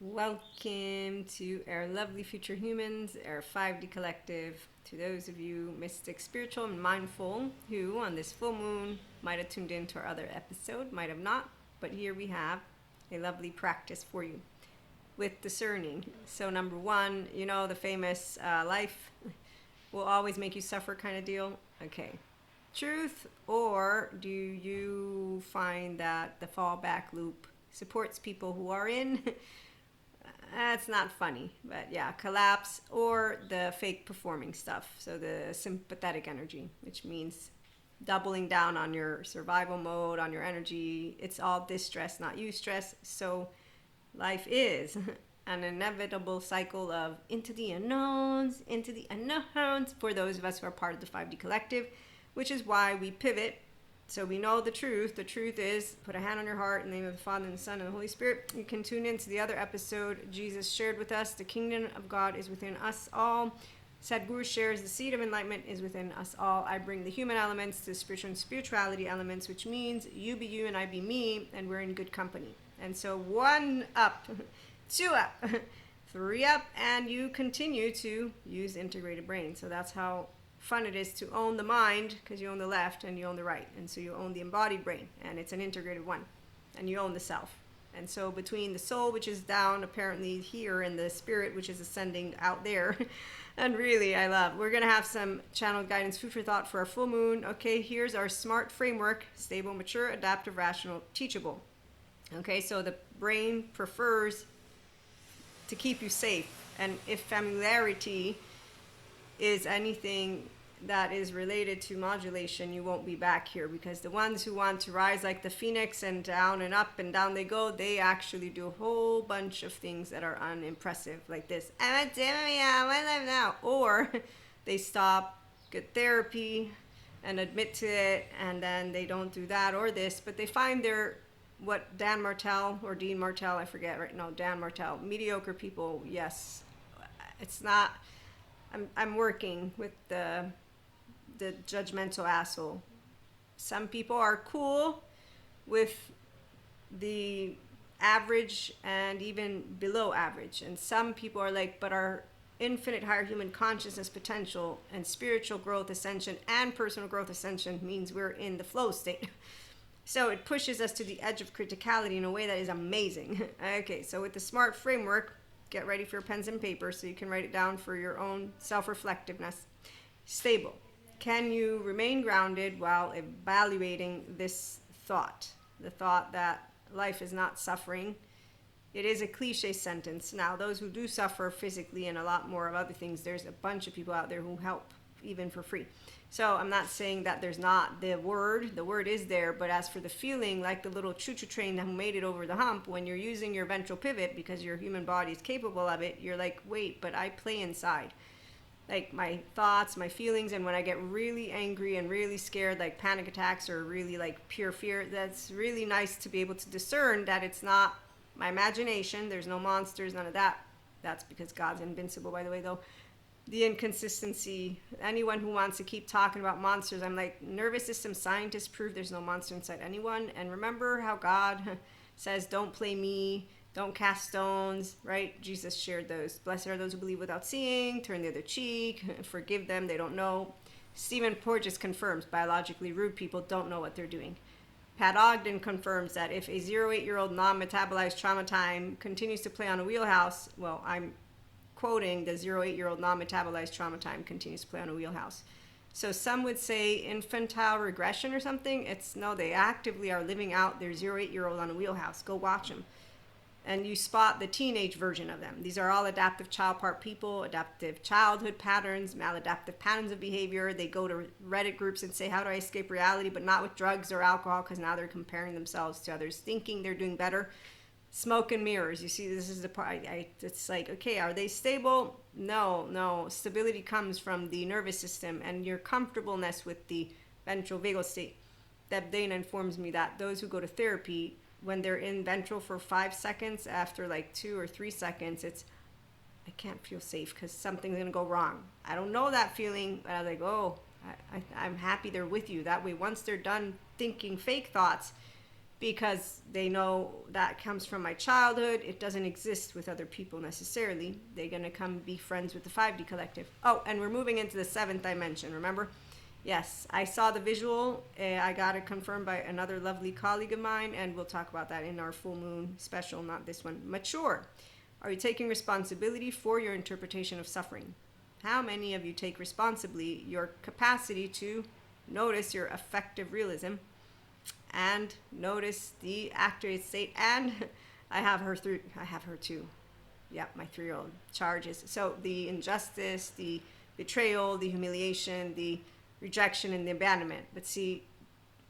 Welcome to our lovely future humans, our 5D collective. To those of you mystic, spiritual, and mindful who on this full moon might have tuned into our other episode, might have not, but here we have a lovely practice for you with discerning. So, number one, you know the famous life will always make you suffer kind of deal? Okay. Truth, or do you find that the fallback loop supports people who are in That's not funny, but yeah, collapse or the fake performing stuff. So the sympathetic energy, which means doubling down on your survival mode, on your energy. It's all distress, not you stress. So life is an inevitable cycle of into the unknowns for those of us who are part of the 5D collective, which is why we pivot. So we know the truth. The truth is, put a hand on your heart in the name of the Father and the Son and the Holy Spirit. You can tune in to the other episode Jesus shared with us. The kingdom of God is within us all. Sadhguru shares the seed of enlightenment is within us all. I bring the human elements to the spiritual and spirituality elements, which means you be you and I be me, and we're in good company. And so 1 up, 2 up, 3 up, and you continue to use integrated brain. So that's how fun it is to own the mind, because you own the left and you own the right, and so you own the embodied brain, and it's an integrated one, and you own the self. And so between the soul, which is down apparently here, and the spirit, which is ascending out there, and really we're going to have some channeled guidance, food for thought for our full moon. Okay, here's our SMART framework: stable, mature, adaptive, rational, teachable. Okay, so the brain prefers to keep you safe, and if familiarity is anything that is related to modulation, you won't be back here, because the ones who want to rise like the phoenix and down and up and down they go, they actually do a whole bunch of things that are unimpressive, like this, I'm a demon now, or they stop, get therapy and admit to it, and then they don't do that or this, but they find their what Dan Martell or Dean Martell, I forget right now, Dan Martell, mediocre people. Yes, it's not. I'm working with the judgmental asshole. Some people are cool with the average and even below average, and some people are like, but our infinite higher human consciousness potential and spiritual growth ascension and personal growth ascension means we're in the flow state. So it pushes us to the edge of criticality in a way that is amazing. Okay, so with the SMART framework, get ready for your pens and paper so you can write it down for your own self-reflectiveness. Stable. Can you remain grounded while evaluating this thought? The thought that life is not suffering. It is a cliche sentence. Now, those who do suffer physically and a lot more of other things, there's a bunch of people out there who help even for free. So I'm not saying that there's not the word is there, but as for the feeling, like the little choo-choo train who made it over the hump, when you're using your ventral pivot because your human body is capable of it, you're like, wait, but I play inside. Like my thoughts, my feelings, and when I get really angry and really scared, like panic attacks or really like pure fear, that's really nice to be able to discern that it's not my imagination, there's no monsters, none of that. That's because God's invincible, by the way, though. The inconsistency, anyone who wants to keep talking about monsters, I'm like, nervous system scientists prove there's no monster inside anyone. And remember how God says, don't play me, don't cast stones, right? Jesus shared those. Blessed are those who believe without seeing, turn the other cheek, forgive them, they don't know. Stephen Porges confirms biologically rude people don't know what they're doing. Pat Ogden confirms that if a 0-8-year-old non-metabolized trauma time continues to play on a wheelhouse, well, I'm quoting the 0-8-year-old non-metabolized trauma time continues to play on a wheelhouse. So some would say infantile regression or something. It's no, they actively are living out their 0-8-year-old on a wheelhouse. Go watch them. And you spot the teenage version of them. These are all adaptive child part people, adaptive childhood patterns, maladaptive patterns of behavior. They go to Reddit groups and say, how do I escape reality? But not with drugs or alcohol, because now they're comparing themselves to others, thinking they're doing better. Smoke and mirrors. You see, this is the part. It's like, okay, are they stable? No. Stability comes from the nervous system and your comfortableness with the ventral vagal state. Deb Dana informs me that those who go to therapy, when they're in ventral for 5 seconds, after like 2 or 3 seconds, it's, I can't feel safe because something's going to go wrong. I don't know that feeling, but I'm like, oh, I'm happy they're with you. That way, once they're done thinking fake thoughts, because they know that comes from my childhood. It doesn't exist with other people necessarily. They're going to come be friends with the 5D collective. Oh, and we're moving into the 7th dimension, remember? Yes, I saw the visual. I got it confirmed by another lovely colleague of mine, and we'll talk about that in our full moon special, not this one. Mature. Are you taking responsibility for your interpretation of suffering? How many of you take responsibly your capacity to notice your affective realism and notice the activated state? And I have her too. Yep, my 3-year-old charges. So the injustice, the betrayal, the humiliation, the rejection, and the abandonment. But see,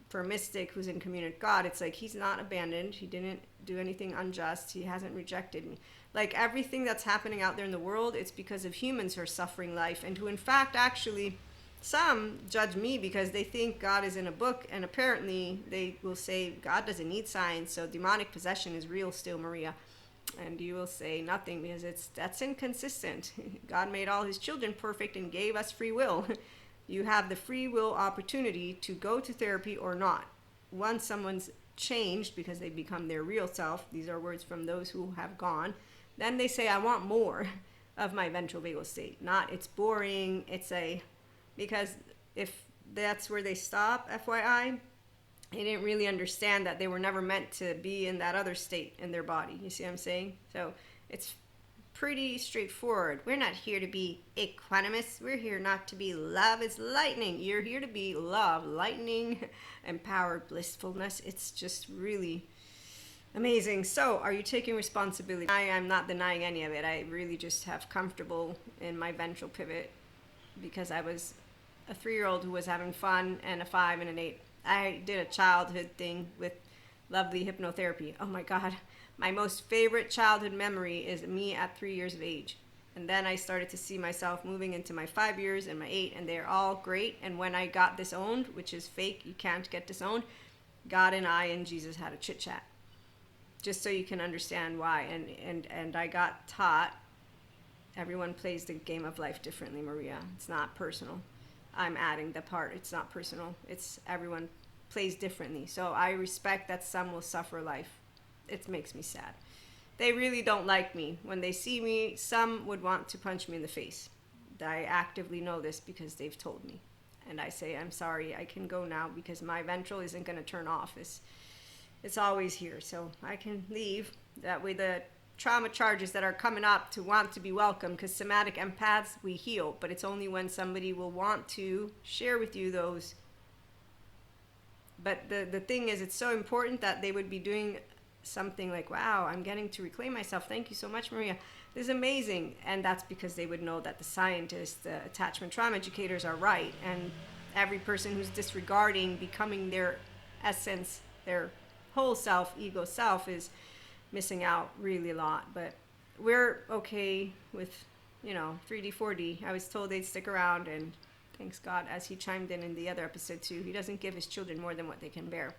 for a mystic who's in communion with God, it's like he's not abandoned. He didn't do anything unjust. He hasn't rejected me. Like everything that's happening out there in the world, it's because of humans who are suffering life and who in fact actually, some judge me because they think God is in a book, and apparently they will say God doesn't need signs, so demonic possession is real still, Maria. And you will say nothing because that's inconsistent. God made all his children perfect and gave us free will. You have the free will opportunity to go to therapy or not. Once someone's changed because they become their real self, these are words from those who have gone, then they say, I want more of my ventral vagal state. Not it's boring, because if that's where they stop, FYI, they didn't really understand that they were never meant to be in that other state in their body. You see what I'm saying? So it's pretty straightforward. We're not here to be equanimous. We're here not to be love is lightning. You're here to be love, lightning, empowered blissfulness. It's just really amazing. So are you taking responsibility? I am not denying any of it. I really just have comfortable in my ventral pivot because I was a 3-year-old who was having fun, and a 5 and an 8. I did a childhood thing with lovely hypnotherapy. Oh my God. My most favorite childhood memory is me at 3 years of age. And then I started to see myself moving into my 5 years and my 8, and they're all great. And when I got disowned, which is fake, you can't get disowned, God and I and Jesus had a chit chat. Just so you can understand why. And I got taught everyone plays the game of life differently, Maria. It's not personal. I'm adding the part. It's not personal. It's everyone plays differently. So I respect that some will suffer life. It makes me sad. They really don't like me. When they see me, some would want to punch me in the face. I actively know this because they've told me. And I say, I'm sorry, I can go now because my ventral isn't going to turn off. It's always here. So I can leave. That way the trauma charges that are coming up to want to be welcome, because somatic empaths, we heal, but it's only when somebody will want to share with you those. But the thing is, it's so important that they would be doing something like, wow, I'm getting to reclaim myself. Thank you so much, Maria. This is amazing. And that's because they would know that the scientists, the attachment trauma educators are right. And every person who's disregarding becoming their essence, their whole self, ego self, is missing out really a lot. But we're okay with 3D 4D. I was told they'd stick around, and thanks God, as he chimed in the other episode too, he doesn't give his children more than what they can bear.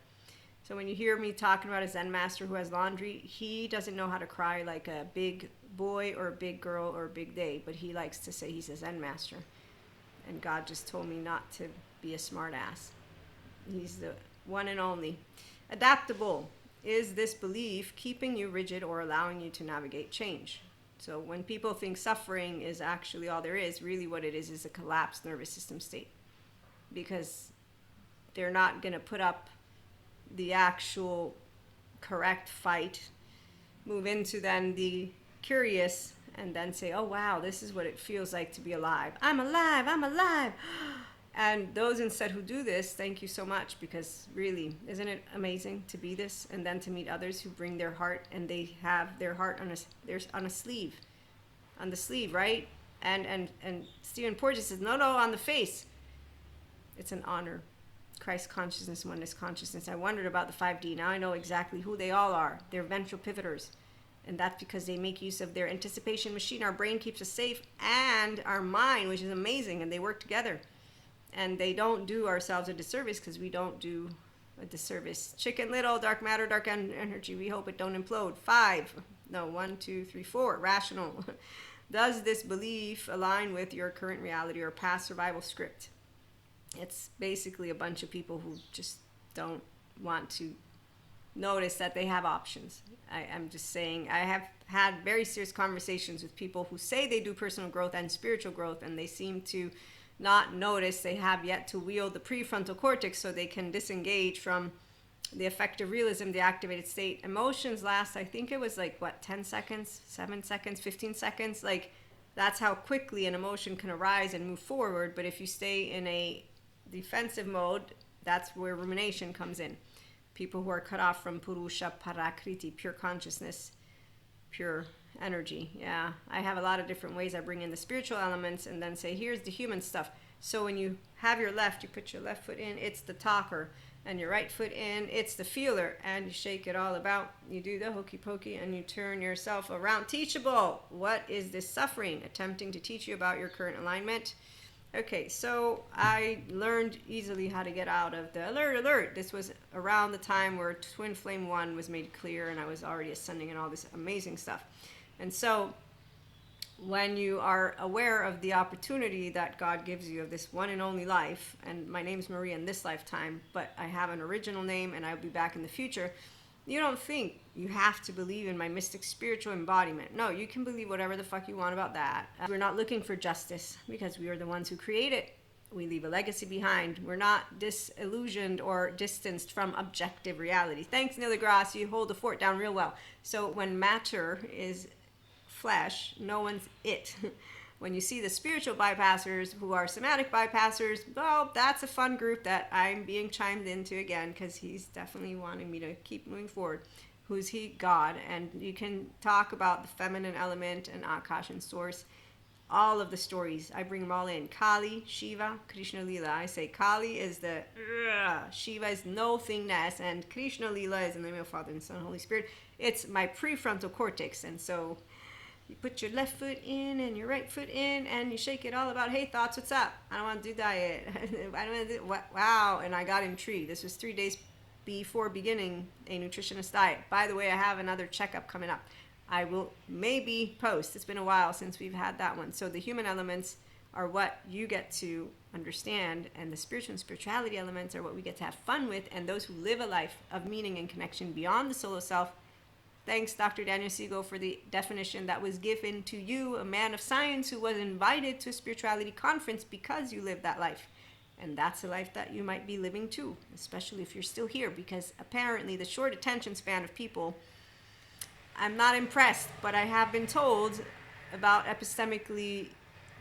So when you hear me talking about a Zen master who has laundry, he doesn't know how to cry like a big boy or a big girl or a big they, but he likes to say he's a Zen master. And God just told me not to be a smart ass. He's the one and only. Adaptable. Is this belief keeping you rigid or allowing you to navigate change? So when people think suffering is actually all there is, really what it is a collapsed nervous system state. Because they're not going to put up the actual correct fight, move into then the curious, and then say, oh wow, this is what it feels like to be alive. I'm alive, I'm alive. And those instead who do this, thank you so much, because really, isn't it amazing to be this, and then to meet others who bring their heart, and they have their heart on the sleeve, right? And Stephen Porges says, no, on the face. It's an honor. Christ consciousness, oneness consciousness. I wondered about the 5D. Now I know exactly who they all are. They're ventral pivoters. And that's because they make use of their anticipation machine. Our brain keeps us safe, and our mind, which is amazing, and they work together. And they don't do ourselves a disservice, because we don't do a disservice. Chicken Little, dark matter, dark energy. We hope it don't implode. 1, 2, 3, 4. Rational. Does this belief align with your current reality or past survival script? It's basically a bunch of people who just don't want to notice that they have options. I'm just saying, I have had very serious conversations with people who say they do personal growth and spiritual growth, and they seem to not notice they have yet to wield the prefrontal cortex so they can disengage from the effective realism, the activated state. Emotions last, I think it was like, what, 10 seconds, 7 seconds, 15 seconds? Like, that's how quickly an emotion can arise and move forward. But if you stay in a defensive mode, that's where rumination comes in. People who are cut off from Purusha Parakriti, pure consciousness, pure energy. Yeah, I have a lot of different ways I bring in the spiritual elements and then say, here's the human stuff. So when you have your left, you put your left foot in, it's the talker. And your right foot in, it's the feeler. And you shake it all about. You do the hokey pokey and you turn yourself around. Teachable. What is this suffering? Attempting to teach you about your current alignment. Okay, so I learned easily how to get out of the alert. This was around the time where Twin Flame 1 was made clear and I was already ascending and all this amazing stuff. And so when you are aware of the opportunity that God gives you of this one and only life, and my name's Maria in this lifetime, but I have an original name and I'll be back in the future, you don't think you have to believe in my mystic spiritual embodiment. No, you can believe whatever the fuck you want about that. We're not looking for justice because we are the ones who create it. We leave a legacy behind. We're not disillusioned or distanced from objective reality. Thanks, Neil deGrasse. You hold the fort down real well. So when matter is flesh, no one's it. When you see the spiritual bypassers who are somatic bypassers, well, that's a fun group that I'm being chimed into again because he's definitely wanting me to keep moving forward. Who's he? God. And you can talk about the feminine element and Akash and Source. All of the stories, I bring them all in. Kali, Shiva, Krishna Lila. I say Kali is the Shiva is nothingness, and Krishna Lila is in the name of Father and Son and Holy Spirit. It's my prefrontal cortex, and so you put your left foot in and your right foot in and you shake it all about, hey, thoughts, what's up? I don't want to do diet. I don't want to do, wow. And I got intrigued. This was 3 days before beginning a nutritionist diet. By the way, I have another checkup coming up. I will maybe post. It's been a while since we've had that one. So the human elements are what you get to understand, and the spiritual and spirituality elements are what we get to have fun with, and those who live a life of meaning and connection beyond the solo self. Thanks, Dr. Daniel Siegel, for the definition that was given to you, a man of science who was invited to a spirituality conference because you lived that life. And that's a life that you might be living too, especially if you're still here, because apparently the short attention span of people, I'm not impressed, but I have been told about epistemically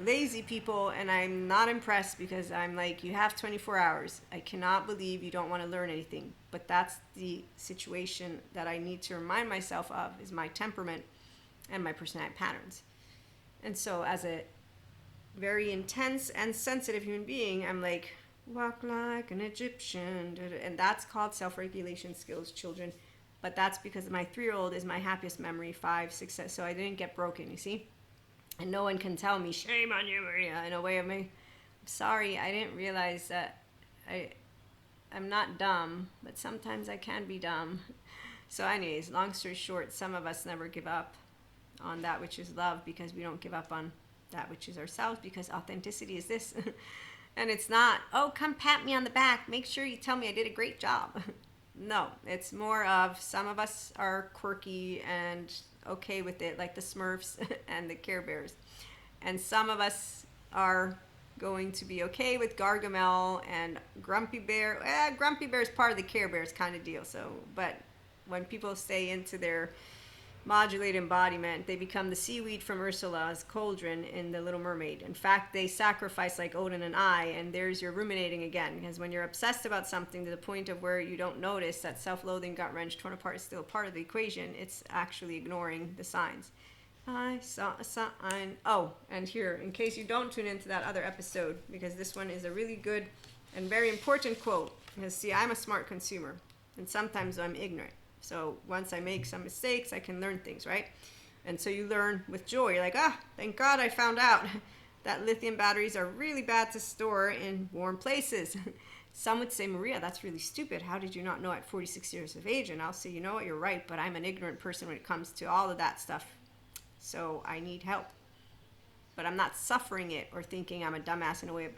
lazy people, and I'm not impressed because I'm like, you have 24 hours. I cannot believe you don't want to learn anything. But that's the situation that I need to remind myself of, is my temperament and my personality patterns. And so as a very intense and sensitive human being, I'm like, walk like an Egyptian. And that's called self-regulation skills, children. But that's because my 3-year-old is my happiest memory, 5, 6, so I didn't get broken, you see? And no one can tell me, shame on you, Maria, in a way of me. I'm sorry, I didn't realize that I'm not dumb, but sometimes I can be dumb. So anyways, long story short, some of us never give up on that which is love because we don't give up on that which is ourselves, because authenticity is this. And it's not, oh, come pat me on the back, make sure you tell me I did a great job. No, it's more of, some of us are quirky and okay with it, like the Smurfs and the Care Bears. And some of us are going to be okay with Gargamel and Grumpy Bear. Grumpy Bear is part of the Care Bears kind of deal. So, but when people stay into their modulated embodiment, they become the seaweed from Ursula's cauldron in The Little Mermaid. In fact, they sacrifice like Odin and I, and there's your ruminating again. Because when you're obsessed about something to the point of where you don't notice that self-loathing, gut-wrench, torn apart is still a part of the equation, it's actually ignoring the signs. I saw a sign. Oh, and here, in case you don't tune into that other episode, because this one is a really good and very important quote. Because, see, I'm a smart consumer, and sometimes I'm ignorant. So once I make some mistakes, I can learn things, right? And so you learn with joy. You're like, thank God I found out that lithium batteries are really bad to store in warm places. Some would say, Maria, that's really stupid. How did you not know at 46 years of age? And I'll say, you know what, you're right, but I'm an ignorant person when it comes to all of that stuff. So I need help. but I'm not suffering it or thinking I'm a dumbass in a way.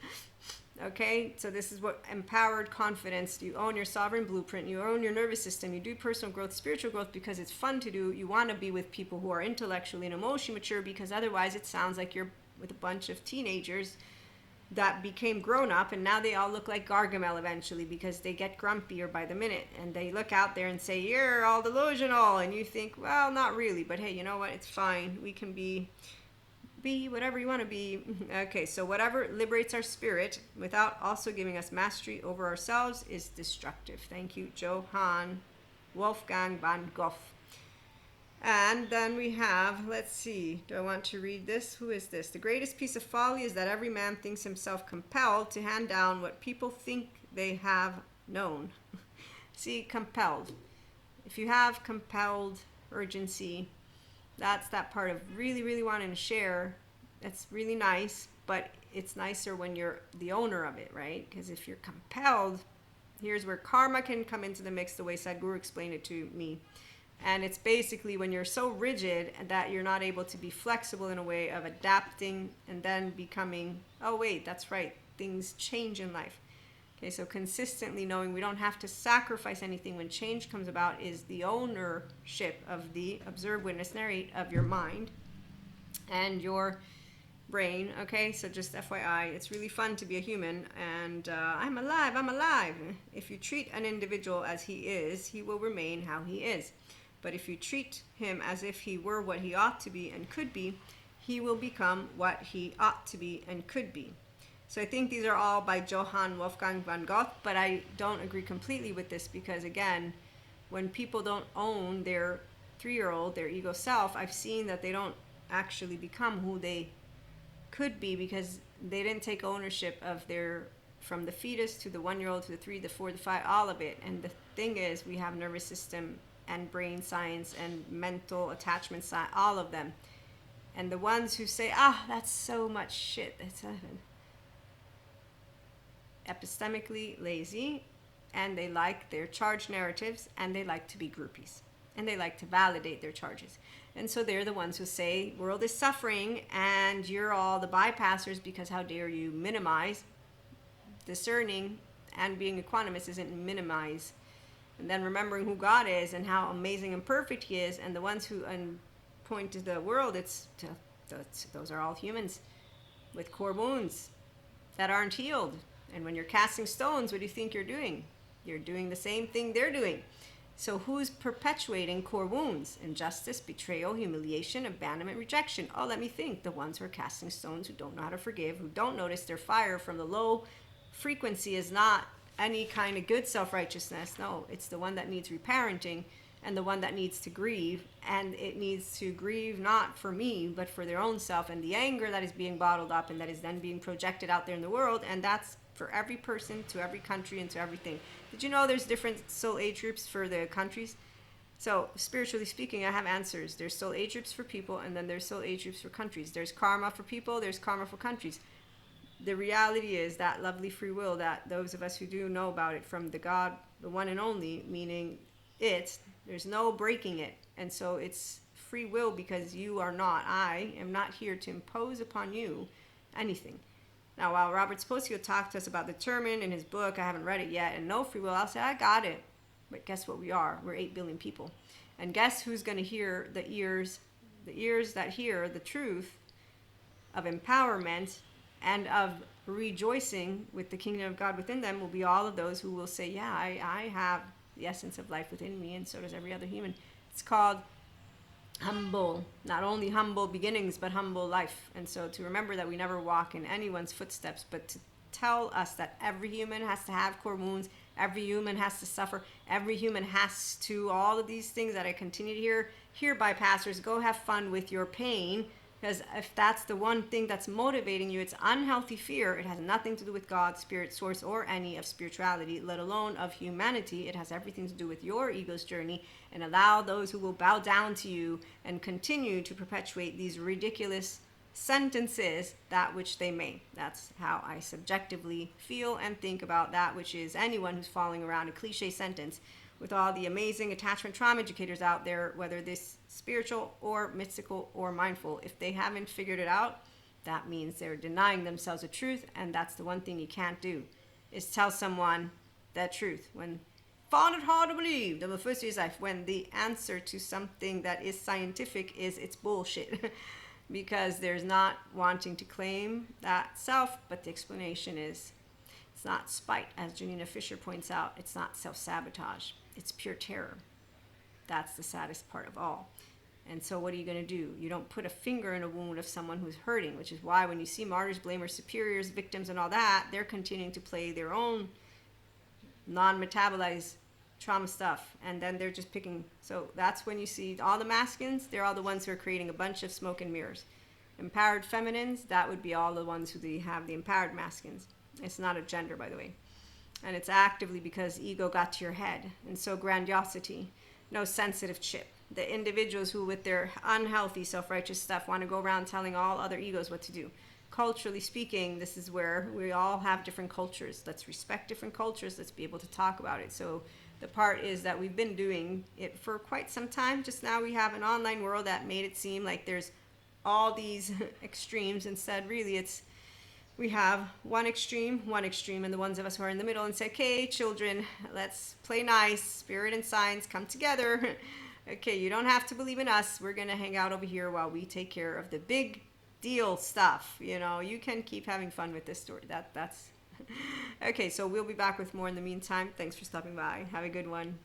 Okay, so this is what empowered confidence. You own your sovereign blueprint. You own your nervous system. You do personal growth, spiritual growth because it's fun to do. You want to be with people who are intellectually and emotionally mature, because otherwise it sounds like you're with a bunch of teenagers that became grown up, and now they all look like Gargamel eventually because they get grumpier by the minute, and they look out there and say, you're all delusional, and you think, well, not really, but hey, you know what, it's fine. We can be whatever you want to be. Okay, so whatever liberates our spirit without also giving us mastery over ourselves is destructive. Thank you, Johann Wolfgang von Goethe. And then we have, let's see, do I want to read this? Who is this? The greatest piece of folly is that every man thinks himself compelled to hand down what people think they have known. See, compelled. If you have compelled urgency, that's that part of really, really wanting to share. That's really nice, but it's nicer when you're the owner of it, right? Because if you're compelled, here's where karma can come into the mix, the way Sadhguru explained it to me. And it's basically when you're so rigid that you're not able to be flexible in a way of adapting and then becoming, oh wait, that's right, things change in life. Okay, so consistently knowing we don't have to sacrifice anything when change comes about is the ownership of the observe, witness, narrate of your mind and your brain. Okay, so just FYI, it's really fun to be a human, and I'm alive. If you treat an individual as he is, he will remain how he is. But if you treat him as if he were what he ought to be and could be, he will become what he ought to be and could be. So I think these are all by Johann Wolfgang von Goethe, but I don't agree completely with this because, again, when people don't own their 3-year-old, their ego self, I've seen that they don't actually become who they could be because they didn't take ownership of their, from the fetus to the 1-year-old to the 3, the 4, the 5, all of it. And the thing is, we have nervous system and brain science and mental attachment science, all of them. And the ones who say, that's so much shit, that's epistemically lazy, and they like their charged narratives, and they like to be groupies, and they like to validate their charges. And so they're the ones who say world is suffering and you're all the bypassers because how dare you minimize. Discerning and being equanimous isn't minimize. And then remembering who God is and how amazing and perfect he is, and the ones who point to the world, those are all humans with core wounds that aren't healed. And when you're casting stones, what do you think you're doing? You're doing the same thing they're doing. So who's perpetuating core wounds? Injustice, betrayal, humiliation, abandonment, rejection. Oh, let me think. The ones who are casting stones, who don't know how to forgive, who don't notice their fire from the low frequency is not any kind of good self-righteousness. No, it's the one that needs reparenting and the one that needs to grieve. And it needs to grieve not for me, but for their own self and the anger that is being bottled up and that is then being projected out there in the world. And that's for every person, to every country, and to everything. Did you know there's different soul age groups for the countries? So spiritually speaking, I have answers. There's soul age groups for people, and then there's soul age groups for countries. There's karma for people, there's karma for countries. The reality is that lovely free will that those of us who do know about it from the God, the one and only, meaning there's no breaking it. And so it's free will because I am not here to impose upon you anything. Now, while Robert Sposio talked to us about determined in his book, I haven't read it yet, and no free will, I'll say, I got it. But guess what we are? We're 8 billion people. And guess who's going to hear the ears that hear the truth of empowerment and of rejoicing with the kingdom of God within them will be all of those who will say, yeah, I have the essence of life within me, and so does every other human. It's called humble, not only humble beginnings, but humble life. And so to remember that we never walk in anyone's footsteps, but to tell us that every human has to have core wounds, every human has to suffer, every human has to, all of these things that I continue to hear bypassers, go have fun with your pain, because if that's the one thing that's motivating you, it's unhealthy fear. It has nothing to do with God, spirit, source, or any of spirituality, let alone of humanity. It has everything to do with your ego's journey, and allow those who will bow down to you and continue to perpetuate these ridiculous sentences that which they may. That's how I subjectively feel and think about that, which is anyone who's following around a cliche sentence with all the amazing attachment trauma educators out there, whether this spiritual or mystical or mindful. If they haven't figured it out, that means they're denying themselves the truth, and that's the one thing you can't do, is tell someone that truth. When found it hard to believe, the first is life, when the answer to something that is scientific is it's bullshit. Because there's not wanting to claim that self, but the explanation is it's not spite, as Janina Fisher points out. It's not self-sabotage. It's pure terror. That's the saddest part of all. And so what are you going to do? You don't put a finger in a wound of someone who's hurting, which is why when you see martyrs, blamers, superiors, victims, and all that, they're continuing to play their own non-metabolized trauma stuff, and then they're just picking. So that's when you see all the masculines, they're all the ones who are creating a bunch of smoke and mirrors. Empowered feminines, that would be all the ones who have the empowered masculines. It's not a gender, by the way. And it's actively because ego got to your head. And so grandiosity, no sensitive chip. The individuals who with their unhealthy self-righteous stuff want to go around telling all other egos what to do. Culturally speaking, this is where we all have different cultures. Let's respect different cultures. Let's be able to talk about it. So the part is that we've been doing it for quite some time. Just now we have an online world that made it seem like there's all these extremes. Instead, really, we have one extreme, and the ones of us who are in the middle and say, okay, children, let's play nice. Spirit and science come together. Okay, you don't have to believe in us. We're going to hang out over here while we take care of the big deal stuff. You can keep having fun with this story. That's okay. So we'll be back with more in the meantime. Thanks for stopping by. Have a good one.